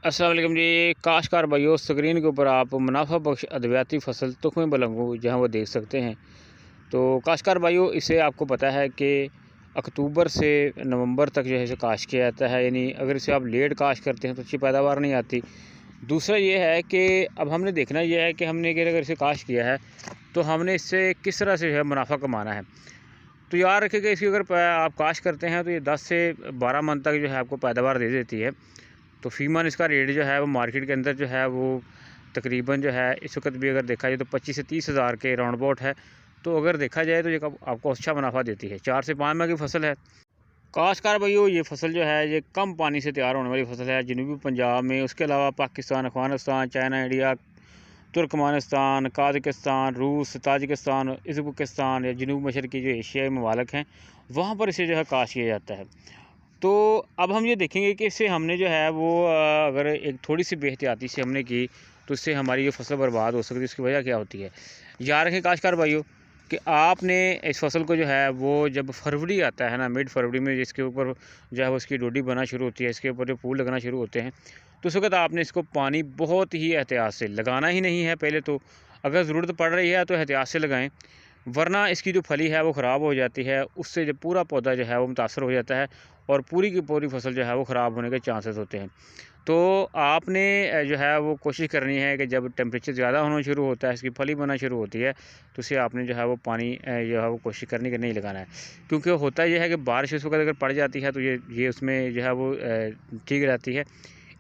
अस्सलाम वालेकुम जी। काश्तकार भाइयों, स्क्रीन के ऊपर आप मुनाफा बख्श अद्वियाती फसल तुख्म बलंगू जहाँ वो देख सकते हैं। तो काश्तकार भाइयों, इसे आपको पता है कि अक्टूबर से नवंबर तक जो है इसे काश्त किया जाता है। यानी अगर इसे आप लेट काश्त करते हैं तो अच्छी पैदावार नहीं आती। दूसरा ये है कि अब हमने देखना यह है कि हमने अगर इसे काश्त किया है तो हमने इससे किस तरह से जो है मुनाफा कमाना है। तो याद रखिए कि इसकी अगर आप काश्त करते हैं तो ये 10 से 12 मन तक जो है आपको पैदावार दे देती है। तो फ़ी मन इसका रेट जो है वो मार्केट के अंदर जो है वो तकरीबन जो है इस वक्त भी अगर देखा जाए तो 25 से 30 हज़ार के राउंड अबाउट है। तो अगर देखा जाए तो ये आपको अच्छा मुनाफा देती है। 4 से 5 माह की फसल है। काश्तकार भाइयों, ये फसल जो है ये कम पानी से तैयार होने वाली फसल है जनूबी पंजाब में। उसके अलावा पाकिस्तान, अफ़गानिस्तान, चाइना, इंडिया, तुर्कमानिस्तान, काज़ाकिस्तान, रूस, ताजिकिस्तान, उज़्बेकिस्तान या जनूब मशरक़ी जो एशियाई ममालिक हैं वहाँ पर इसे जो है काश्त किया जाता है। तो अब हम ये देखेंगे कि इससे हमने जो है वो अगर एक थोड़ी सी बेहतियाती से हमने की तो इससे हमारी ये फसल बर्बाद हो सकती है। इसकी वजह क्या होती है? याद रखें काश्तकार भाइयों कि आपने इस फसल को जो है वो जब फरवरी आता है ना, मिड फरवरी में जिसके ऊपर जो है वो इसकी डोडी बनना शुरू होती है, इसके ऊपर जो फूल लगना शुरू होते हैं, तो उस वक्त आपने इसको पानी बहुत ही एहतियात से लगाना ही नहीं है। पहले तो अगर ज़रूरत पड़ रही है तो एहतियात से लगाएं, वरना इसकी जो फली है वो ख़राब हो जाती है। उससे जो पूरा पौधा जो है वो मुतासर हो जाता है और पूरी की पूरी फसल जो है वो ख़राब होने के चांसेस होते हैं। तो आपने जो है वो कोशिश करनी है कि जब टेम्परेचर ज़्यादा होना शुरू होता है, इसकी फली बनना शुरू होती है, तो उसे आपने जो है वो पानी जो है वो कोशिश करनी कि नहीं लगाना है। क्योंकि होता यह है कि बारिश उस वक्त अगर पड़ जाती है तो ये उसमें जो है वो ठीक रहती है।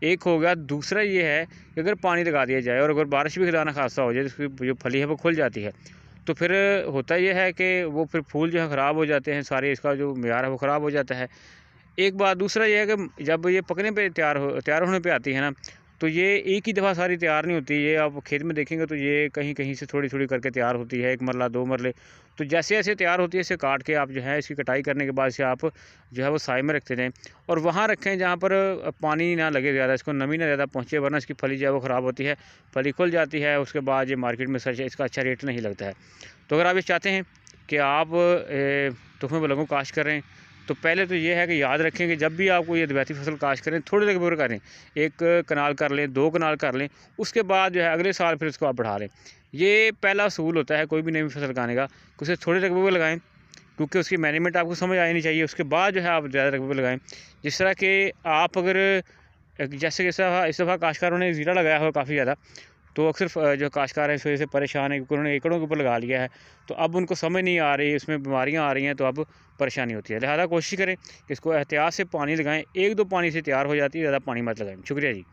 एक हो गया। दूसरा ये है कि अगर पानी लगा दिया जाए और अगर बारिश भी खुदा ना खासा हो जाए तो उसकी जो फली है वो खुल जाती है। तो फिर होता यह है कि वो फिर फूल जो है ख़राब हो जाते हैं सारे, इसका जो मेयार है वो ख़राब हो जाता है। एक बात दूसरा ये है कि जब ये पकने पे तैयार होने पे आती है ना, तो ये एक ही दफ़ा सारी तैयार नहीं होती। ये आप खेत में देखेंगे तो ये कहीं कहीं से थोड़ी थोड़ी करके तैयार होती है, 1 मरला 2 मरले। तो जैसे जैसे तैयार होती है इसे काट के आप जो है इसकी कटाई करने के बाद इसे आप जो है वो साए में रखते रहें और वहाँ रखें जहाँ पर पानी ना लगे ज़्यादा, इसको नमी ना ज़्यादा पहुँचे, वरना इसकी फली जो है वो ख़राब होती है। फली खुल जाती है, उसके बाद ये मार्केट में सच इसका अच्छा रेट नहीं लगता है। तो अगर आप ये चाहते हैं कि आप तुख्म बलगों काश्त करें, तो पहले तो ये है कि याद रखें कि जब भी आपको ये अद्वियाती फसल काश्त करें थोड़े तक बूर करें। 1 कनाल कर लें, 2 कनाल कर लें, उसके बाद जो है अगले साल फिर उसको आप बढ़ा लें। ये पहला असूल होता है कोई भी नई फसल लगाने का कि उसे थोड़े रकबे में लगाएं, क्योंकि उसकी मैनेजमेंट आपको समझ आनी चाहिए। उसके बाद जो है आप ज़्यादा रकबे में लगाएं। जिस तरह के आप अगर जैसे कि इस दफ़ा काश्तकारों ने ज़ीरा लगाया हो काफ़ी ज़्यादा, तो अक्सर जो काश्तकार हैं इस वजह से परेशान है क्योंकि उन्होंने एकड़ों के ऊपर लगा लिया है। तो अब उनको समझ नहीं आ रही, उसमें बीमारियां आ रही हैं, तो अब परेशानी होती है। लिहाजा कोशिश करें कि इसको एहतियात से पानी लगाएं। 1-2 पानी से तैयार हो जाती है, ज़्यादा पानी मत लगाएं। शुक्रिया जी।